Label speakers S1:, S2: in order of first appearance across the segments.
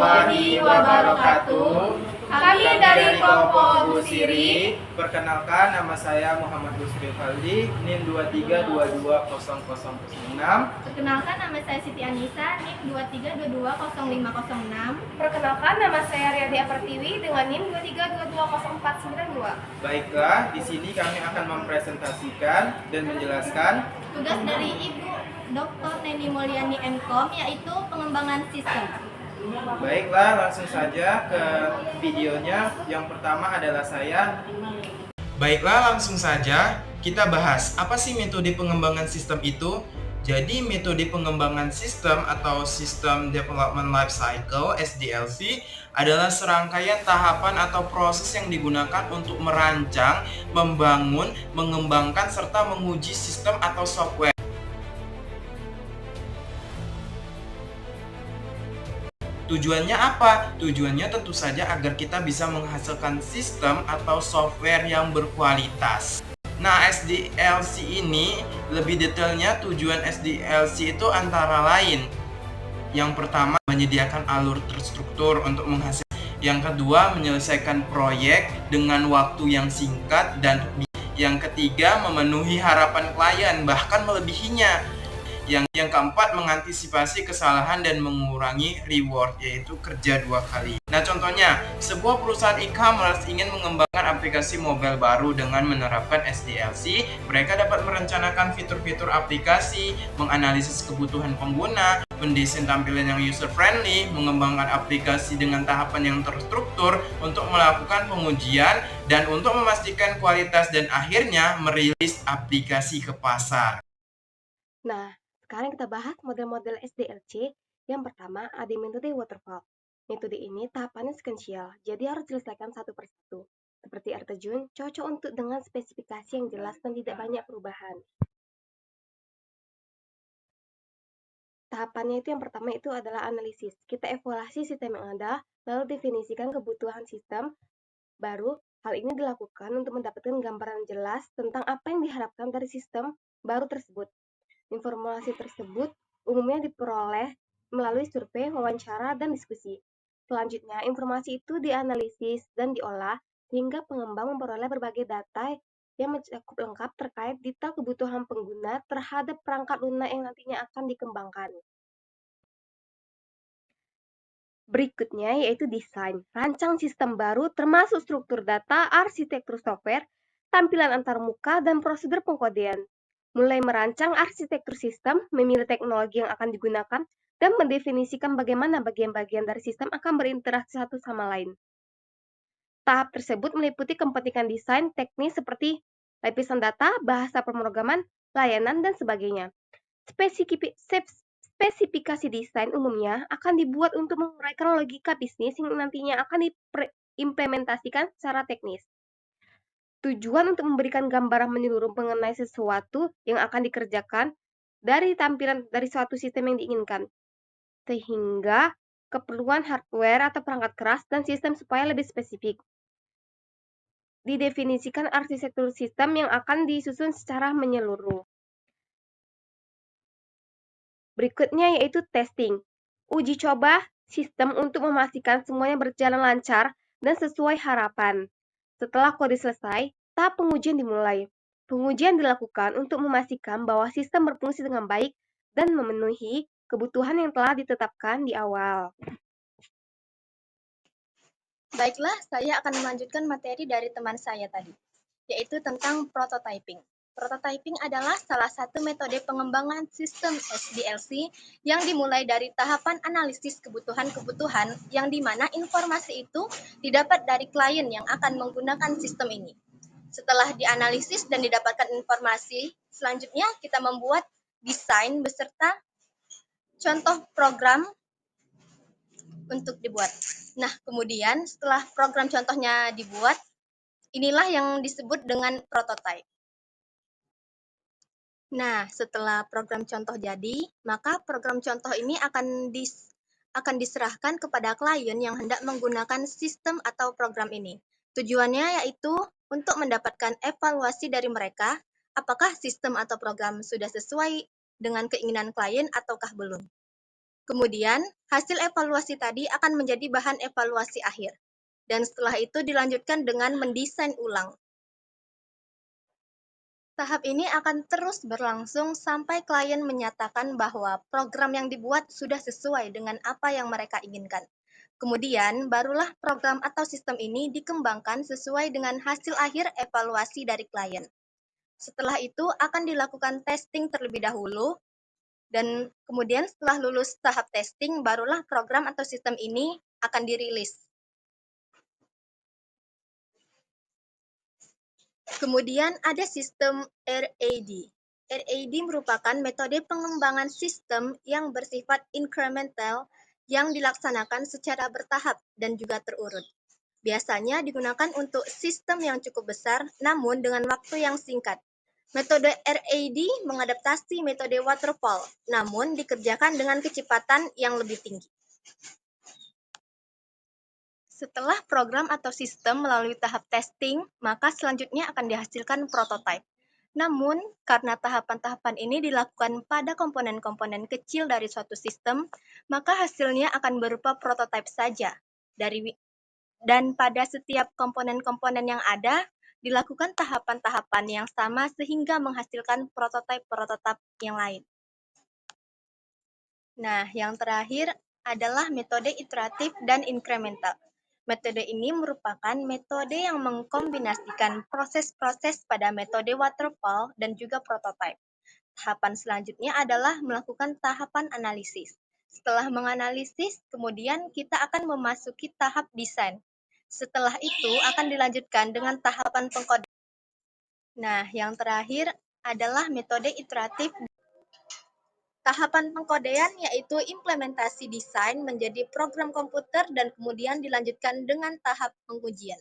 S1: warahmatullahi wabarakatuh. Kami dari kelompok Busiri.
S2: Perkenalkan, nama saya Muhammad Busri Faldi, NIM 23220006.
S1: Perkenalkan, nama saya Siti Anissa, NIM 23220506.
S3: Perkenalkan, nama saya Riyadi Pertiwi dengan NIM 23220492.
S2: Baiklah, di sini kami akan mempresentasikan dan menjelaskan
S1: tugas dari Ibu Dr. Neni Mulyani MKOM, yaitu pengembangan sistem.
S2: Baiklah, langsung saja ke videonya. Yang pertama adalah saya. Baiklah, langsung saja kita bahas apa sih metode pengembangan sistem itu. Jadi metode pengembangan sistem atau System Development Life Cycle (SDLC) adalah serangkaian tahapan atau proses yang digunakan untuk merancang, membangun, mengembangkan serta menguji sistem atau software. Tujuannya apa? Tujuannya tentu saja agar kita bisa menghasilkan sistem atau software yang berkualitas. Nah, SDLC ini lebih detailnya tujuan SDLC itu antara lain. Yang pertama, menyediakan alur terstruktur untuk menghasilkan. Yang kedua, menyelesaikan proyek dengan waktu yang singkat. Dan yang ketiga, memenuhi harapan klien, bahkan melebihinya. Yang keempat, mengantisipasi kesalahan dan mengurangi reward, yaitu kerja 2 kali. Nah, contohnya, sebuah perusahaan e-commerce ingin mengembangkan aplikasi mobile baru dengan menerapkan SDLC. Mereka dapat merencanakan fitur-fitur aplikasi, menganalisis kebutuhan pengguna, mendesain tampilan yang user-friendly, mengembangkan aplikasi dengan tahapan yang terstruktur untuk melakukan pengujian, dan untuk memastikan kualitas dan akhirnya merilis aplikasi ke pasar.
S3: Nah, sekarang kita bahas model-model SDLC. Yang pertama, ada metode waterfall. Metode ini tahapannya sequential, jadi harus diselesaikan satu persatu. Seperti air terjun, cocok untuk dengan spesifikasi yang jelas dan tidak banyak perubahan. Tahapannya itu yang pertama itu adalah analisis. Kita evaluasi sistem yang ada, lalu definisikan kebutuhan sistem. Baru, hal ini dilakukan untuk mendapatkan gambaran jelas tentang apa yang diharapkan dari sistem baru tersebut. Informasi tersebut umumnya diperoleh melalui survei, wawancara, dan diskusi. Selanjutnya, informasi itu dianalisis dan diolah sehingga pengembang memperoleh berbagai data yang mencakup lengkap terkait detail kebutuhan pengguna terhadap perangkat lunak yang nantinya akan dikembangkan. Berikutnya yaitu desain. Rancang sistem baru termasuk struktur data, arsitektur software, tampilan antarmuka, dan prosedur pengkodean. Mulai merancang arsitektur sistem, memilih teknologi yang akan digunakan, dan mendefinisikan bagaimana bagian-bagian dari sistem akan berinteraksi satu sama lain. Tahap tersebut meliputi kepentingan desain teknis seperti lapisan data, bahasa pemrograman, layanan, dan sebagainya. Spesifikasi desain umumnya akan dibuat untuk menguraikan logika bisnis yang nantinya akan diimplementasikan secara teknis. Tujuan untuk memberikan gambaran menyeluruh mengenai sesuatu yang akan dikerjakan dari tampilan dari suatu sistem yang diinginkan, sehingga keperluan hardware atau perangkat keras dan sistem supaya lebih spesifik. Didefinisikan arsitektur sistem yang akan disusun secara menyeluruh. Berikutnya yaitu testing. Uji coba sistem untuk memastikan semuanya berjalan lancar dan sesuai harapan. Setelah kode selesai, tahap pengujian dimulai. Pengujian dilakukan untuk memastikan bahwa sistem berfungsi dengan baik dan memenuhi kebutuhan yang telah ditetapkan di awal.
S1: Baiklah, saya akan melanjutkan materi dari teman saya tadi, yaitu tentang prototyping. Prototyping adalah salah satu metode pengembangan sistem SDLC yang dimulai dari tahapan analisis kebutuhan-kebutuhan yang dimana informasi itu didapat dari klien yang akan menggunakan sistem ini. Setelah dianalisis dan didapatkan informasi, selanjutnya kita membuat desain beserta contoh program untuk dibuat. Nah, kemudian setelah program contohnya dibuat, inilah yang disebut dengan prototype. Nah, setelah program contoh jadi, maka program contoh ini akan diserahkan kepada klien yang hendak menggunakan sistem atau program ini. Tujuannya yaitu untuk mendapatkan evaluasi dari mereka, apakah sistem atau program sudah sesuai dengan keinginan klien ataukah belum. Kemudian, hasil evaluasi tadi akan menjadi bahan evaluasi akhir. Dan setelah itu dilanjutkan dengan mendesain ulang. Tahap ini akan terus berlangsung sampai klien menyatakan bahwa program yang dibuat sudah sesuai dengan apa yang mereka inginkan. Kemudian, barulah program atau sistem ini dikembangkan sesuai dengan hasil akhir evaluasi dari klien. Setelah itu akan dilakukan testing terlebih dahulu, dan kemudian setelah lulus tahap testing, barulah program atau sistem ini akan dirilis. Kemudian ada sistem RAD. RAD merupakan metode pengembangan sistem yang bersifat incremental yang dilaksanakan secara bertahap dan juga terurut. Biasanya digunakan untuk sistem yang cukup besar, namun dengan waktu yang singkat. Metode RAD mengadaptasi metode waterfall, namun dikerjakan dengan kecepatan yang lebih tinggi. Setelah program atau sistem melalui tahap testing, maka selanjutnya akan dihasilkan prototype. Namun, karena tahapan-tahapan ini dilakukan pada komponen-komponen kecil dari suatu sistem, maka hasilnya akan berupa prototype saja. Dan pada setiap komponen-komponen yang ada, dilakukan tahapan-tahapan yang sama sehingga menghasilkan prototype-prototype yang lain. Nah, yang terakhir adalah metode iteratif dan incremental. Metode ini merupakan metode yang mengkombinasikan proses-proses pada metode waterfall dan juga prototype. Tahapan selanjutnya adalah melakukan tahapan analisis. Setelah menganalisis, kemudian kita akan memasuki tahap desain. Setelah itu akan dilanjutkan dengan tahapan pengkodean. Nah, yang terakhir adalah metode iteratif. Tahapan pengkodean yaitu implementasi desain menjadi program komputer dan kemudian dilanjutkan dengan tahap pengujian.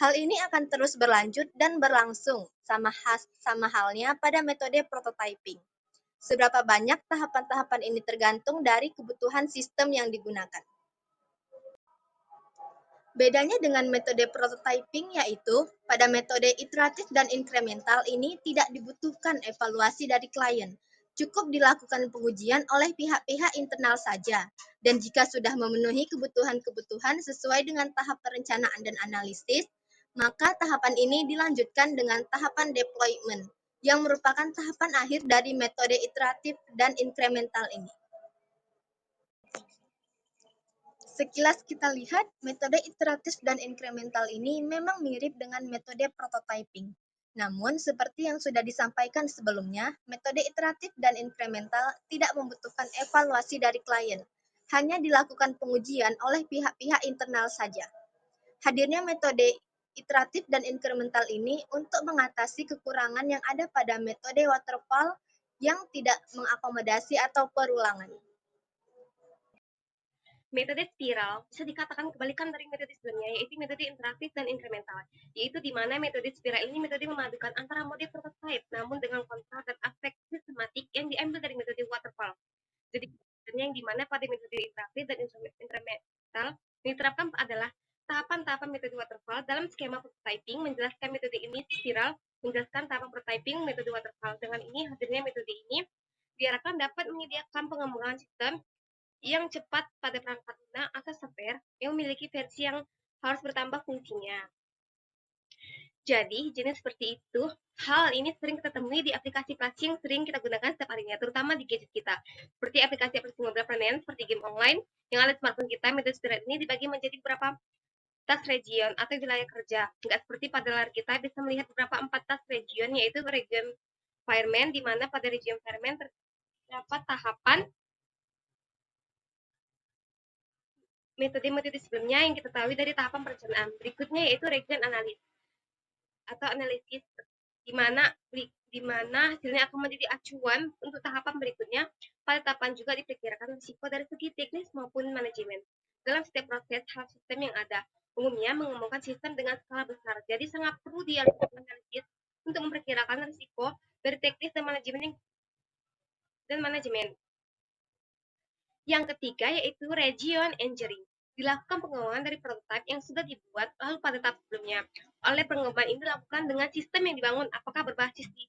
S1: Hal ini akan terus berlanjut dan berlangsung, sama halnya pada metode prototyping. Seberapa banyak tahapan-tahapan ini tergantung dari kebutuhan sistem yang digunakan. Bedanya dengan metode prototyping yaitu, pada metode iteratif dan incremental ini tidak dibutuhkan evaluasi dari klien. Cukup dilakukan pengujian oleh pihak-pihak internal saja. Dan jika sudah memenuhi kebutuhan-kebutuhan sesuai dengan tahap perencanaan dan analisis, maka tahapan ini dilanjutkan dengan tahapan deployment, yang merupakan tahapan akhir dari metode iteratif dan incremental ini. Sekilas kita lihat, metode iteratif dan incremental ini memang mirip dengan metode prototyping. Namun, seperti yang sudah disampaikan sebelumnya, metode iteratif dan incremental tidak membutuhkan evaluasi dari klien, hanya dilakukan pengujian oleh pihak-pihak internal saja. Hadirnya metode iteratif dan incremental ini untuk mengatasi kekurangan yang ada pada metode waterfall yang tidak mengakomodasi atau perulangan.
S3: Metode spiral bisa dikatakan kebalikan dari metode sebelumnya, yaitu metode interaktif dan incremental, yaitu di mana metode spiral ini metode memadukan antara mode prototype, namun dengan kontrol dan aspek sistematik yang diambil dari metode waterfall. Jadi, yang di mana pada metode interaktif dan incremental diterapkan adalah tahapan-tahapan metode waterfall dalam skema prototyping. Menjelaskan metode ini spiral, menjelaskan tahapan prototyping metode waterfall. Dengan ini, hadirnya metode ini diharapkan dapat menyediakan pengembangan sistem yang cepat pada perangkat lunak atau software yang memiliki versi yang harus bertambah fungsinya. Jadi, jenis seperti itu, hal ini sering kita temui di aplikasi-aplikasi yang sering kita gunakan setiap harinya, terutama di gadget kita. Seperti aplikasi-aplikasi mobile permainan, seperti game online, yang ada di smartphone kita, metode spiral ini dibagi menjadi beberapa task region atau wilayah kerja. Nggak seperti pada layar kita bisa melihat beberapa 4 task region, yaitu region environment, di mana pada region environment terdapat tahapan metode-metode sebelumnya yang kita tahu dari tahapan perencanaan. Berikutnya yaitu region analis atau analisis, di mana hasilnya akan menjadi acuan untuk tahapan berikutnya. Pada tahapan juga diperkirakan risiko dari segi teknis maupun manajemen. Dalam setiap proses hal sistem yang ada, umumnya mengembangkan sistem dengan skala besar. Jadi sangat perlu dilakukan analisis untuk memperkirakan risiko dari teknis dan manajemen. Yang ketiga yaitu region engineering. Dilakukan pengembangan dari prototipe yang sudah dibuat lalu pada tahap sebelumnya. Oleh pengembangan ini dilakukan dengan sistem yang dibangun, apakah berbasis di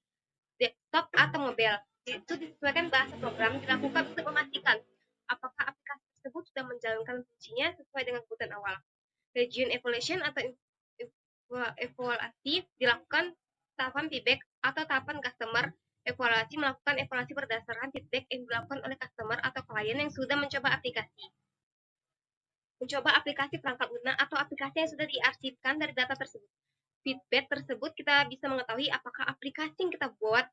S3: desktop atau mobile. Itu disesuaikan bahasa program dilakukan untuk memastikan apakah aplikasi tersebut sudah menjalankan fungsinya sesuai dengan kebutuhan awal. Region evaluation atau evaluasi dilakukan tahapan feedback atau tahapan customer evaluasi melakukan evaluasi berdasarkan feedback yang dilakukan oleh customer atau klien yang sudah mencoba aplikasi. Mencoba aplikasi perangkat lunak atau aplikasi yang sudah diarsipkan dari data tersebut. Feedback tersebut kita bisa mengetahui apakah aplikasi yang kita buat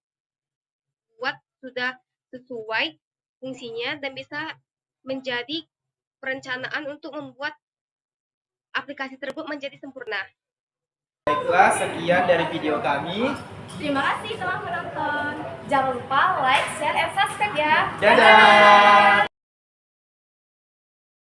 S3: sudah sesuai fungsinya dan bisa menjadi perencanaan untuk membuat aplikasi tersebut menjadi sempurna.
S4: Baiklah, sekian dari video kami.
S5: Terima kasih telah menonton. Jangan lupa like, share, and subscribe ya.
S4: Dadah!